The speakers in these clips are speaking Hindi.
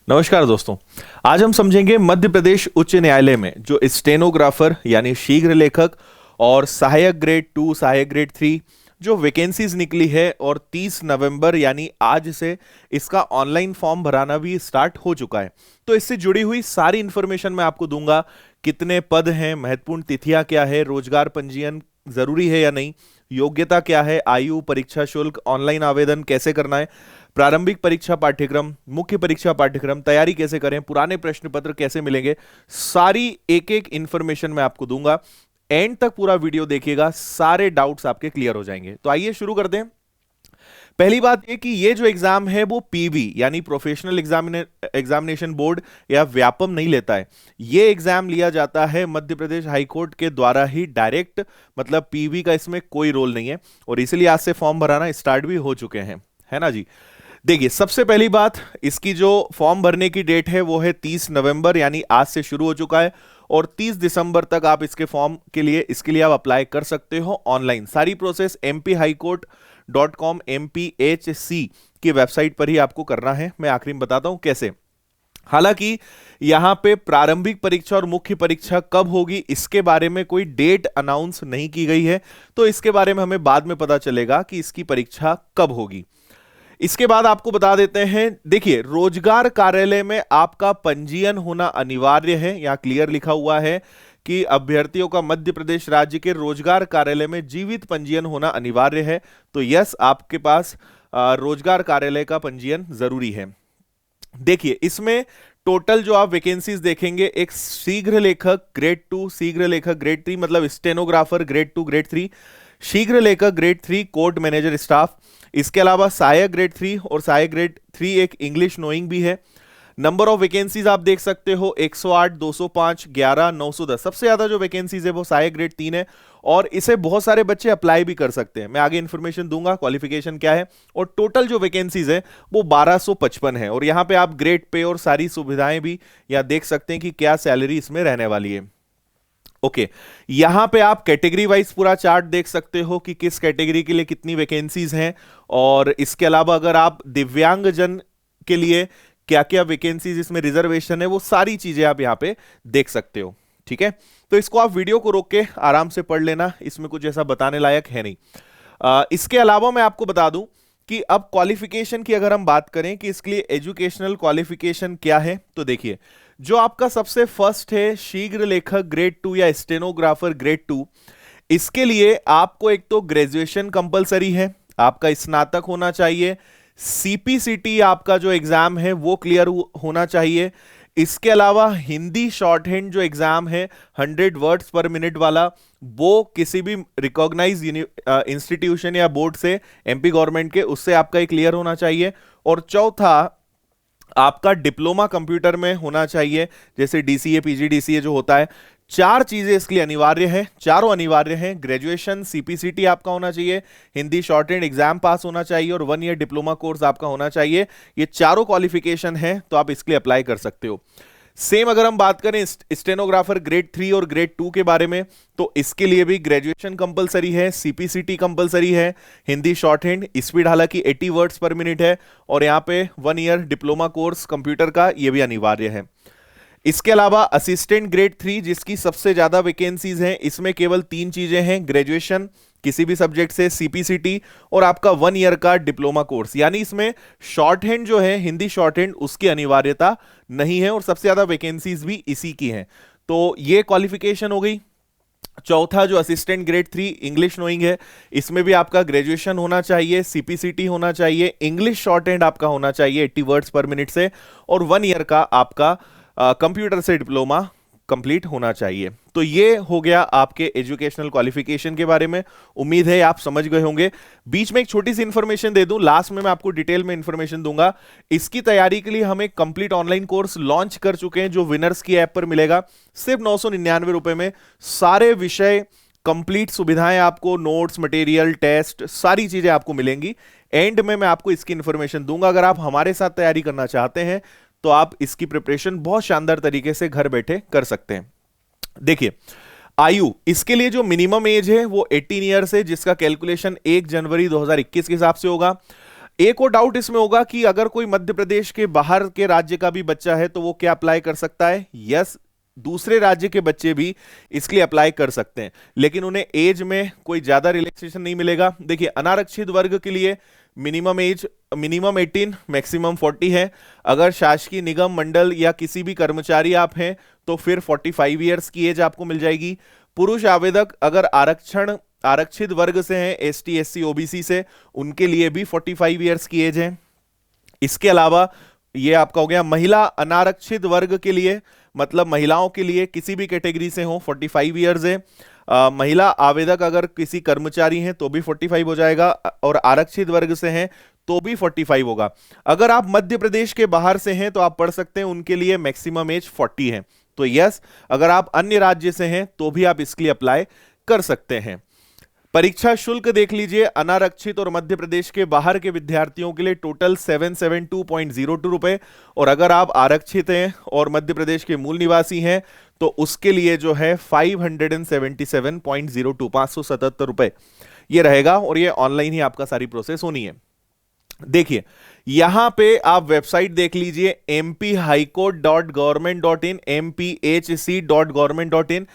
नमस्कार दोस्तों। आज हम समझेंगे मध्य प्रदेश उच्च न्यायालय में जो स्टेनोग्राफर यानी शीघ्र लेखक और सहायक ग्रेड 2 सहायक ग्रेड 3 जो वैकेंसीज निकली है और 30 नवंबर यानी आज से इसका ऑनलाइन फॉर्म भराना भी स्टार्ट हो चुका है। तो इससे जुड़ी हुई सारी इंफॉर्मेशन मैं आपको दूंगा। कितने पद हैं, महत्वपूर्ण तिथियां क्या है, रोजगार पंजीयन जरूरी है या नहीं, योग्यता क्या है, आयु, परीक्षा शुल्क, ऑनलाइन आवेदन कैसे करना है, प्रारंभिक परीक्षा पाठ्यक्रम, मुख्य परीक्षा पाठ्यक्रम, तैयारी कैसे करें, पुराने प्रश्न पत्र कैसे मिलेंगे, सारी एक एक इंफॉर्मेशन मैं आपको दूंगा। एंड तक पूरा वीडियो देखिएगा, सारे डाउट्स आपके क्लियर हो जाएंगे। तो आइए शुरू करते हैं। पहली बात यह कि ये जो एग्जाम है वो पीवी यानी प्रोफेशनल एग्जामिनेशन बोर्ड या व्यापम नहीं लेता है। ये एग्जाम लिया जाता है मध्य प्रदेश हाईकोर्ट के द्वारा ही डायरेक्ट, मतलब पीवी का इसमें कोई रोल नहीं है और इसीलिए आज से फॉर्म भराना स्टार्ट भी हो चुके हैं, है ना जी। देखिए, सबसे पहली बात, इसकी जो फॉर्म भरने की डेट है वो है 30 नवंबर यानी आज से शुरू हो चुका है और 30 दिसंबर तक आप इसके फॉर्म के लिए इसके लिए आप अप्लाई कर सकते हो ऑनलाइन। सारी प्रोसेस mphighcourt.com MPHC की वेबसाइट पर ही आपको करना है। मैं आखिरी में बताता हूं कैसे। हालांकि यहां पे प्रारंभिक परीक्षा और मुख्य परीक्षा कब होगी इसके बारे में कोई डेट अनाउंस नहीं की गई है, तो इसके बारे में हमें बाद में पता चलेगा कि इसकी परीक्षा कब होगी। इसके बाद आपको बता देते हैं, देखिए, रोजगार कार्यालय में आपका पंजीयन होना अनिवार्य है। यहां क्लियर लिखा हुआ है कि अभ्यर्थियों का मध्य प्रदेश राज्य के रोजगार कार्यालय में जीवित पंजीयन होना अनिवार्य है। तो यस, आपके पास रोजगार कार्यालय का पंजीयन जरूरी है। देखिए, इसमें टोटल जो आप वैकेंसीज देखेंगे, एक शीघ्र लेखक ग्रेड 2, शीघ्र लेखक ग्रेड 3 मतलब स्टेनोग्राफर ग्रेड 2 ग्रेड 3, शीघ्र लेखक ग्रेड 3 कोर्ट मैनेजर स्टाफ, इसके अलावा सहायक ग्रेड 3 और सहायक ग्रेड 3 एक इंग्लिश नोइंग भी है। नंबर ऑफ वैकेंसीज आप देख सकते हो 108, 205, 11, 910। सबसे ज्यादा जो वैकेंसीज है वो सहायक ग्रेड 3 है और इसे बहुत सारे बच्चे अप्लाई भी कर सकते हैं। मैं आगे इंफॉर्मेशन दूंगा क्वालिफिकेशन क्या है। और टोटल जो वैकेंसीज है वो 1255 है और यहां पे आप ग्रेड पे और सारी सुविधाएं भी यहां देख सकते हैं कि क्या सैलरी इसमें रहने वाली है। ओके, यहां पे आप कैटेगरी वाइज पूरा चार्ट देख सकते हो कि किस कैटेगरी के लिए कितनी वैकेंसीज हैं और इसके अलावा अगर आप दिव्यांग जन के लिए क्या क्या वैकेंसीज इसमें रिजर्वेशन है वो सारी चीजें आप यहां पे देख सकते हो। ठीक है, तो इसको आप वीडियो को रोक के आराम से पढ़ लेना, इसमें कुछ ऐसा बताने लायक है नहीं। इसके अलावा मैं आपको बता दूं कि अब क्वालिफिकेशन की अगर हम बात करें कि इसके लिए एजुकेशनल क्वालिफिकेशन क्या है, तो देखिए, जो आपका सबसे फर्स्ट है शीघ्र लेखक ग्रेड 2 या स्टेनोग्राफर ग्रेड 2, इसके लिए आपको एक तो ग्रेजुएशन कंपलसरी है, आपका स्नातक होना चाहिए, सीपीसीटी आपका जो एग्जाम है वो क्लियर होना चाहिए। इसके अलावा हिंदी शॉर्ट हैंड जो एग्जाम है 100 वर्ड्स पर मिनट वाला, वो किसी भी रिकॉग्नाइज इंस्टीट्यूशन या बोर्ड से, एमपी गवर्नमेंट के, उससे आपका क्लियर होना चाहिए। और चौथा, आपका डिप्लोमा कंप्यूटर में होना चाहिए, जैसे डीसीए पीजीडीसीए जो होता है। चार चीजें इसके लिए अनिवार्य है, चारों अनिवार्य हैं। ग्रेजुएशन सीपीसीटी आपका होना चाहिए, हिंदी शॉर्ट हैंड एग्जाम पास होना चाहिए और 1 ईयर डिप्लोमा कोर्स आपका होना चाहिए। ये चारों क्वालिफिकेशन है तो आप इसके लिए अप्लाई कर सकते हो। सेम अगर हम बात करें स्टेनोग्राफर ग्रेड 3 और ग्रेड 2 के बारे में, तो इसके लिए भी ग्रेजुएशन कंपलसरी है, सीपीसीटी कंपलसरी है, हिंदी शॉर्ट हैंड, स्पीड हालांकि 80 वर्ड्स पर मिनट है और यहां पे 1 ईयर डिप्लोमा कोर्स कंप्यूटर का ये भी अनिवार्य है। इसके अलावा असिस्टेंट ग्रेड 3 जिसकी सबसे ज्यादा वैकेंसीज हैं, इसमें केवल 3 चीजें हैं, ग्रेजुएशन किसी भी सब्जेक्ट से, सीपीसीटी और आपका 1 ईयर का डिप्लोमा कोर्स। यानी इसमें शॉर्ट हैंड जो है, हिंदी शॉर्ट हैंड, उसकी अनिवार्यता नहीं है और सबसे ज्यादा वैकेंसीज भी इसी की हैं। तो ये क्वालिफिकेशन हो गई। चौथा जो असिस्टेंट ग्रेड 3 इंग्लिश नोइंग है, इसमें भी आपका ग्रेजुएशन होना चाहिए, सीपीसीटी होना चाहिए, इंग्लिश शॉर्ट हैंड आपका होना चाहिए 80 वर्ड्स पर मिनट से और 1 ईयर का आपका कंप्यूटर से डिप्लोमा कंप्लीट होना चाहिए। तो ये हो गया आपके एजुकेशनल क्वालिफिकेशन के बारे में। उम्मीद है आप समझ गए होंगे। बीच में एक छोटी सी इंफॉर्मेशन दे दूं, लास्ट में मैं आपको डिटेल में इंफॉर्मेशन दूंगा। इसकी तैयारी के लिए हम एक कंप्लीट ऑनलाइन कोर्स लॉन्च कर चुके हैं जो विनर्स की ऐप पर मिलेगा सिर्फ 999 रुपए में। सारे विषय कंप्लीट सुविधाएं आपको, नोट्स, मटेरियल, टेस्ट, सारी चीजें आपको मिलेंगी। एंड में मैं आपको इसकी इंफॉर्मेशन दूंगा। अगर आप हमारे साथ तैयारी करना चाहते हैं तो आप इसकी प्रिपरेशन बहुत शानदार तरीके से घर बैठे कर सकते हैं। देखिए, आयु, इसके लिए जो मिनिमम एज है वो 18 ईयर्स है, जिसका कैलकुलेशन 1 जनवरी 2021 के हिसाब से होगा। एक और डाउट इसमें होगा कि अगर कोई मध्य प्रदेश के बाहर के राज्य का भी बच्चा है तो वो क्या अप्लाई कर सकता है? यस, दूसरे राज्य के बच्चे भी इसके लिए अप्लाई कर सकते हैं, लेकिन उन्हें एज में कोई ज्यादा रिलैक्सेशन नहीं मिलेगा। देखिए, अनारक्षित वर्ग के लिए मिनिमम 18 मैक्सिमम 40 है। अगर शासकीय निगम मंडल या किसी भी कर्मचारी आप हैं तो फिर 45 ईयर्स की एज आपको मिल जाएगी। पुरुष आवेदक अगर आरक्षित वर्ग से हैं, एसटी एससी ओबीसी से, उनके लिए भी 45 ईयर्स की एज है। इसके अलावा ये आपका हो गया महिला अनारक्षित वर्ग के लिए, मतलब महिलाओं के लिए किसी भी कैटेगरी से हो 45 ईयर्स है। महिला आवेदक अगर किसी कर्मचारी हैं तो भी 45 हो जाएगा, और आरक्षित वर्ग से हैं तो भी 45 होगा। अगर आप मध्य प्रदेश के बाहर से हैं तो आप पढ़ सकते हैं, उनके लिए मैक्सिमम एज 40 है। तो यस, अगर आप अन्य राज्य से हैं तो भी आप इसके लिए अप्लाई कर सकते हैं। परीक्षा शुल्क देख लीजिए, अनारक्षित और मध्य प्रदेश के बाहर के विद्यार्थियों के लिए टोटल 772.02 रुपए, और अगर आप आरक्षित हैं और मध्य प्रदेश के मूल निवासी हैं तो उसके लिए जो है 577.02 577 रुपए ये रहेगा, और ये ऑनलाइन ही आपका सारी प्रोसेस होनी है। देखिए, यहां पे आप वेबसाइट देख लीजिए mphighcourt.government.in mpHC.government.in।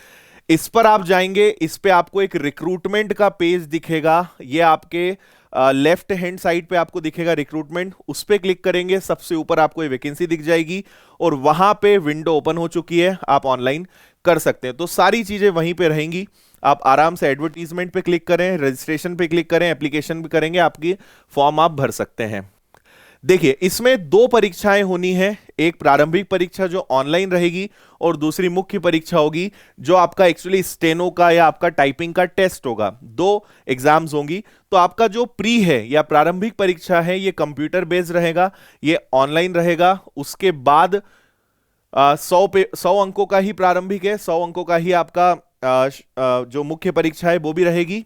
इस पर आप जाएंगे, इस पे आपको एक रिक्रूटमेंट का पेज दिखेगा, ये आपके लेफ्ट हैंड साइड पे आपको दिखेगा रिक्रूटमेंट। उस पे क्लिक करेंगे, सबसे ऊपर आपको ये वैकेंसी दिख जाएगी और वहां पे विंडो ओपन हो चुकी है, आप ऑनलाइन कर सकते हैं। तो सारी चीजें वहीं पे रहेंगी, आप आराम से एडवर्टीजमेंट पे क्लिक करें, रजिस्ट्रेशन पे क्लिक करें, एप्लीकेशन भी करेंगे, आपकी फॉर्म आप भर सकते हैं। देखिए, इसमें दो परीक्षाएं होनी है, एक प्रारंभिक परीक्षा जो ऑनलाइन रहेगी और दूसरी मुख्य परीक्षा होगी जो आपका एक्चुअली स्टेनो का या आपका टाइपिंग का टेस्ट होगा। दो एग्जाम्स होंगी। तो आपका जो प्री है या प्रारंभिक परीक्षा है ये कंप्यूटर बेस्ड रहेगा, ये ऑनलाइन रहेगा। उसके बाद 100 अंकों का ही प्रारंभिक है, 100 अंकों का ही आपका जो मुख्य परीक्षा है वो भी रहेगी,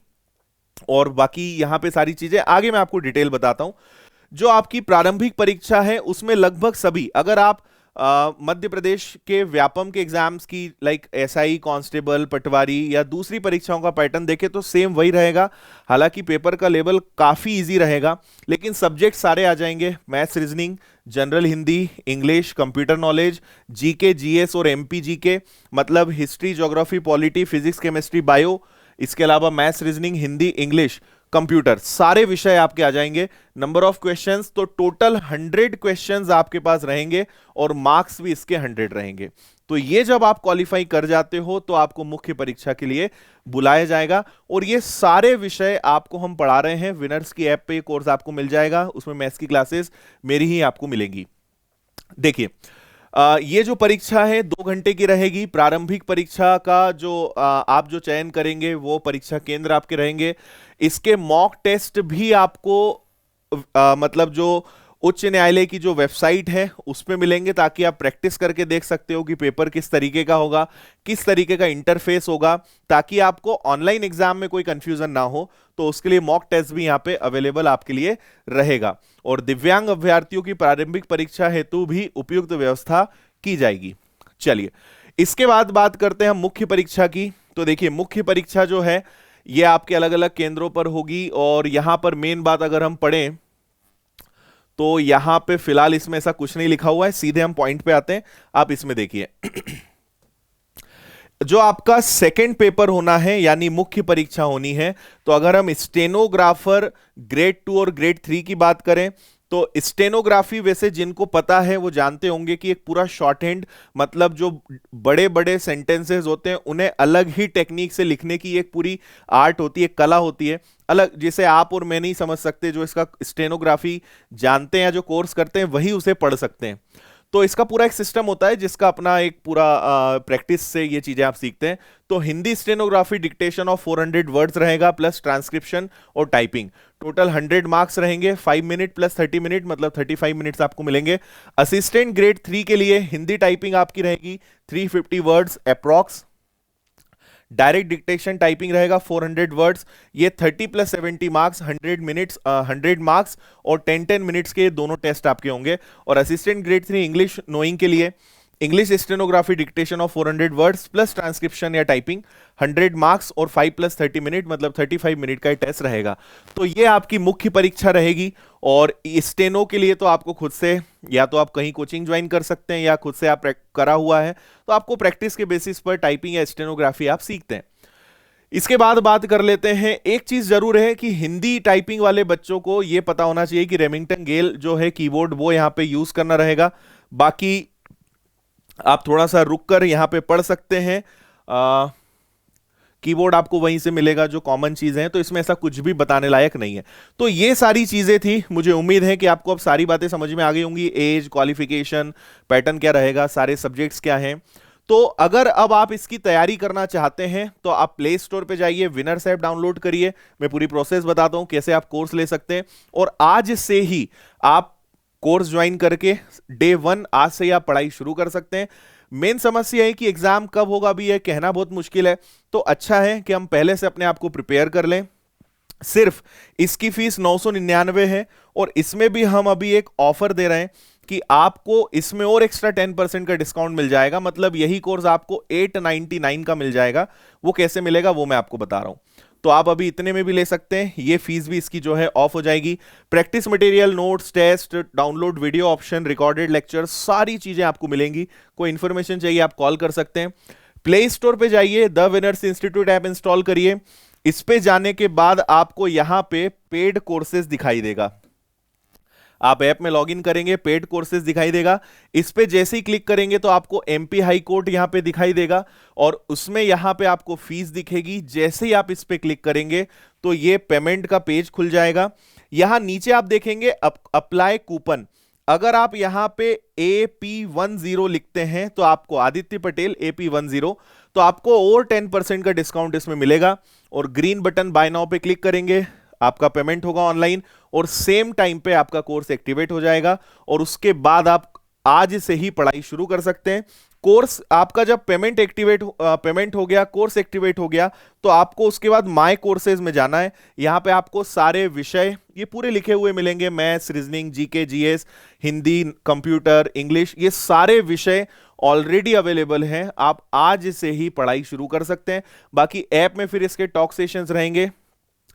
और बाकी यहां पे सारी चीजें आगे मैं आपको डिटेल बताता हूं। जो आपकी प्रारंभिक परीक्षा है उसमें लगभग सभी, अगर आप मध्य प्रदेश के व्यापम के एग्जाम्स की लाइक एसआई, कांस्टेबल, पटवारी या दूसरी परीक्षाओं का पैटर्न देखें तो सेम वही रहेगा। हालांकि पेपर का लेवल काफी इजी रहेगा, लेकिन सब्जेक्ट सारे आ जाएंगे, maths, reasoning, general Hindi, English, computer knowledge, GK, GS और एमपी जीके, मतलब history, geography, polity, physics, chemistry, bio, इसके अलावा maths, reasoning, Hindi, English, computer, सारे विषय आपके आ जाएंगे। नंबर ऑफ क्वेश्चंस तो टोटल 100 क्वेश्चंस आपके पास रहेंगे और मार्क्स भी इसके 100 रहेंगे। तो ये जब आप क्वालिफाई कर जाते हो तो आपको मुख्य परीक्षा के लिए बुलाया जाएगा, और ये सारे विषय आपको हम पढ़ा रहे हैं। विनर्स की ऐप पे कोर्स आपको मिल जाएगा, उसमें मैथ्स की क्लासेस मेरी ही आपको मिलेंगी। देखिए, ये जो परीक्षा है 2 घंटे की रहेगी। प्रारंभिक परीक्षा का जो आप जो चयन करेंगे वो परीक्षा केंद्र आपके रहेंगे। इसके मॉक टेस्ट भी आपको मतलब जो उच्च न्यायालय की जो वेबसाइट है उस पे मिलेंगे, ताकि आप प्रैक्टिस करके देख सकते हो कि पेपर किस तरीके का होगा, किस तरीके का इंटरफेस होगा, ताकि आपको ऑनलाइन एग्जाम में कोई कंफ्यूजन ना हो। तो उसके लिए मॉक टेस्ट भी यहाँ पे अवेलेबल आपके लिए रहेगा, और दिव्यांग अभ्यर्थियों की प्रारंभिक परीक्षा हेतु भी उपयुक्त व्यवस्था की जाएगी। चलिए, इसके बाद बात करते हैं हम मुख्य परीक्षा की। तो देखिए, मुख्य परीक्षा जो है ये आपके अलग अलग केंद्रों पर होगी, और यहां पर मेन बात अगर हम पढ़ें तो यहां पे फिलहाल इसमें ऐसा कुछ नहीं लिखा हुआ है, सीधे हम पॉइंट पे आते हैं। आप इसमें देखिए जो आपका सेकंड पेपर होना है यानी मुख्य परीक्षा होनी है, तो अगर हम स्टेनोग्राफर ग्रेड 2 और ग्रेड 3 की बात करें तो स्टेनोग्राफी वैसे जिनको पता है वो जानते होंगे कि एक पूरा शॉर्ट हैंड, मतलब जो बड़े बड़े सेंटेंसेस होते हैं उन्हें अलग ही टेक्निक से लिखने की एक पूरी आर्ट होती है, कला होती है अलग, जिसे आप और मैं नहीं समझ सकते। जो इसका स्टेनोग्राफी जानते हैं, जो कोर्स करते हैं, वही उसे पढ़ सकते हैं। तो इसका पूरा एक सिस्टम होता है जिसका अपना एक पूरा प्रैक्टिस से ये चीजें आप सीखते हैं। तो Hindi stenography dictation of 400 words रहेगा प्लस ट्रांसक्रिप्शन और टाइपिंग, टोटल 100 मार्क्स रहेंगे। 5 मिनट प्लस 30 मिनट मतलब 35 मिनट्स आपको मिलेंगे। असिस्टेंट ग्रेड 3 के लिए हिंदी टाइपिंग आपकी रहेगी 350 words approx. Direct dictation typing रहेगा 400 वर्ड्स, ये 30 प्लस 70 मार्क्स, 100 मिनट्स 100 मार्क्स और 10 मिनट्स के दोनों टेस्ट आपके होंगे। और असिस्टेंट ग्रेड 3 इंग्लिश नोइंग के लिए English stenography dictation of 400 words plus transcription या टाइपिंग 100 मार्क्स और 5 + 30 मिनट मतलब 35 मिनट का टेस्ट रहेगा। तो ये आपकी मुख्य परीक्षा रहेगी। और स्टेनो के लिए तो आपको खुद से या तो आप कहीं कोचिंग ज्वाइन कर सकते हैं या खुद से आप करा हुआ है तो आपको प्रैक्टिस के बेसिस पर टाइपिंग या स्टेनोग्राफी आप सीखते हैं। इसके बाद बात कर लेते हैं, एक चीज जरूर है कि हिंदी टाइपिंग वाले बच्चों को यह पता होना चाहिए कि रेमिंगटन गेल जो है कीबोर्ड वो यहां पे यूज करना रहेगा। बाकी आप थोड़ा सा रुक कर यहां पे पढ़ सकते हैं, कीबोर्ड आपको वहीं से मिलेगा जो कॉमन चीजें हैं, तो इसमें ऐसा कुछ भी बताने लायक नहीं है। तो ये सारी चीजें थी, मुझे उम्मीद है कि आपको अब सारी बातें समझ में आ गई होंगी, एज, क्वालिफिकेशन, पैटर्न क्या रहेगा, सारे सब्जेक्ट्स क्या हैं। तो अगर अब आप इसकी तैयारी करना चाहते हैं तो आप प्ले स्टोर पे जाइए, विनर्स ऐप डाउनलोड करिए। मैं पूरी प्रोसेस बताता हूं कैसे आप कोर्स ले सकते हैं और आज से ही आप कोर्स ज्वाइन करके डे 1 आज से ही आप पढ़ाई शुरू कर सकते हैं। मेन समस्या है कि एग्जाम कब होगा अभी यह कहना बहुत मुश्किल है, तो अच्छा है कि हम पहले से अपने आप को प्रिपेयर कर लें। सिर्फ इसकी फीस 999 है और इसमें भी हम अभी एक ऑफर दे रहे हैं कि आपको इसमें और एक्स्ट्रा 10% का डिस्काउंट मिल जाएगा, मतलब यही कोर्स आपको 899 का मिल जाएगा। वो कैसे मिलेगा वो मैं आपको बता रहा हूं। तो आप अभी इतने में भी ले सकते हैं, ये फीस भी इसकी जो है ऑफ हो जाएगी। Practice material, notes, test, download video option, recorded lecture, सारी चीजें आपको मिलेंगी। कोई इंफॉर्मेशन चाहिए आप कॉल कर सकते हैं। प्ले स्टोर पे जाइए, the winners institute app install करिए। इस पे जाने के बाद आपको यहां पे पेड कोर्सेज दिखाई देगा। आप ऐप में लॉगिन करेंगे, पेड कोर्सेज दिखाई देगा। इस पे जैसे ही क्लिक करेंगे तो आपको एमपी हाई कोर्ट यहां पे दिखाई देगा और उसमें यहां पे आपको फीस दिखेगी। जैसे ही आप इस पे क्लिक करेंगे तो ये पेमेंट का पेज खुल जाएगा। यहां नीचे आप देखेंगे अप्लाई कूपन। अगर आप यहां पे AP10 लिखते हैं तो आपको आदित्य पटेल AP10 तो आपको और 10% का डिस्काउंट इसमें मिलेगा। और ग्रीन बटन बाय नाउ पे क्लिक करेंगे, आपका पेमेंट होगा ऑनलाइन और सेम टाइम पे आपका कोर्स एक्टिवेट हो जाएगा और उसके बाद आप आज से ही पढ़ाई शुरू कर सकते हैं। कोर्स आपका जब पेमेंट हो गया, कोर्स एक्टिवेट हो गया, तो आपको उसके बाद माय कोर्सेज में जाना है। यहां पे आपको सारे विषय ये पूरे लिखे हुए मिलेंगे, maths, reasoning, GK, GS, Hindi, computer, English, ये सारे विषय ऑलरेडी अवेलेबल हैं। आप आज से ही पढ़ाई शुरू कर सकते हैं। बाकी ऐप में फिर इसके टॉक सेशंस रहेंगे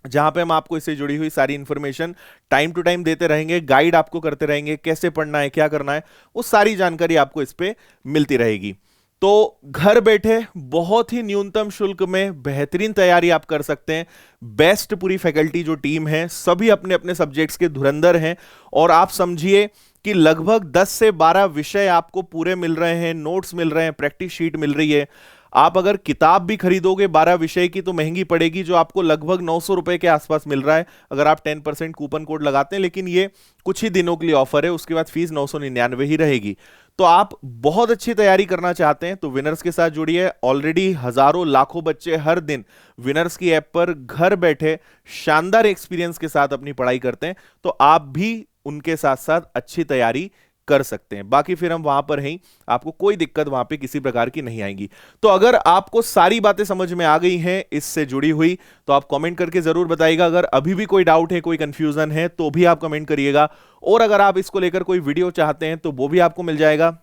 जहां पे हम आपको इससे जुड़ी हुई सारी इंफॉर्मेशन टाइम टू टाइम देते रहेंगे, गाइड आपको करते रहेंगे, कैसे पढ़ना है, क्या करना है, वो सारी जानकारी आपको इस पे मिलती रहेगी। तो घर बैठे बहुत ही न्यूनतम शुल्क में बेहतरीन तैयारी आप कर सकते हैं। बेस्ट पूरी फैकल्टी जो टीम है सभी अपने अपने सब्जेक्ट्स के धुरंधर हैं और आप समझिए कि लगभग 10 से 12 विषय आपको पूरे मिल रहे हैं, नोट्स मिल रहे हैं, प्रैक्टिस शीट मिल रही है। आप अगर किताब भी खरीदोगे 12 विषय की तो महंगी पड़ेगी, जो आपको लगभग 900 रुपए के आसपास मिल रहा है अगर आप 10% कूपन कोड लगाते हैं। लेकिन ये कुछ ही दिनों के लिए ऑफर है, उसके बाद फीस 999 ही रहेगी। तो आप बहुत अच्छी तैयारी करना चाहते हैं तो विनर्स के साथ जुड़िए। ऑलरेडी हजारों लाखों बच्चे हर दिन विनर्स की ऐप पर घर बैठे शानदार एक्सपीरियंस के साथ अपनी पढ़ाई करते हैं, तो आप भी उनके साथ साथ अच्छी तैयारी कर सकते हैं। बाकी फिर हम वहां पर हैं, आपको कोई दिक्कत वहां पे किसी प्रकार की नहीं आएगी। तो अगर आपको सारी बातें समझ में आ गई हैं इससे जुड़ी हुई तो आप कमेंट करके जरूर बताइएगा। अगर अभी भी कोई डाउट है, कोई कंफ्यूजन है तो भी आप कमेंट करिएगा। और अगर आप इसको लेकर कोई वीडियो चाहते हैं तो वो भी आपको मिल जाएगा।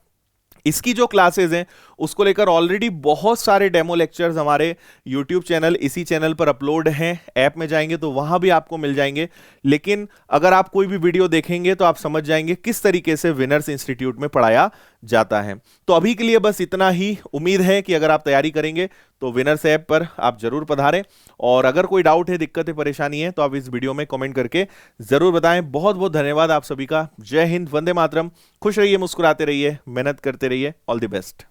इसकी जो क्लासेस हैं उसको लेकर ऑलरेडी बहुत सारे डेमो लेक्चर्स हमारे YouTube चैनल, इसी चैनल पर अपलोड हैं। ऐप में जाएंगे तो वहां भी आपको मिल जाएंगे। लेकिन अगर आप कोई भी वीडियो देखेंगे तो आप समझ जाएंगे किस तरीके से विनर्स इंस्टीट्यूट में पढ़ाया जाता है। तो अभी के लिए बस इतना ही। उम्मीद है कि अगर आप तैयारी करेंगे तो विनर्स ऐप पर आप जरूर पधारें। और अगर कोई डाउट है, दिक्कत है, परेशानी है तो आप इस वीडियो में कमेंट करके जरूर बताएं। बहुत बहुत धन्यवाद आप सभी का। जय हिंद, वंदे मातरम। खुश रहिए, मुस्कुराते रहिए, मेहनत करते रहिए। All the best.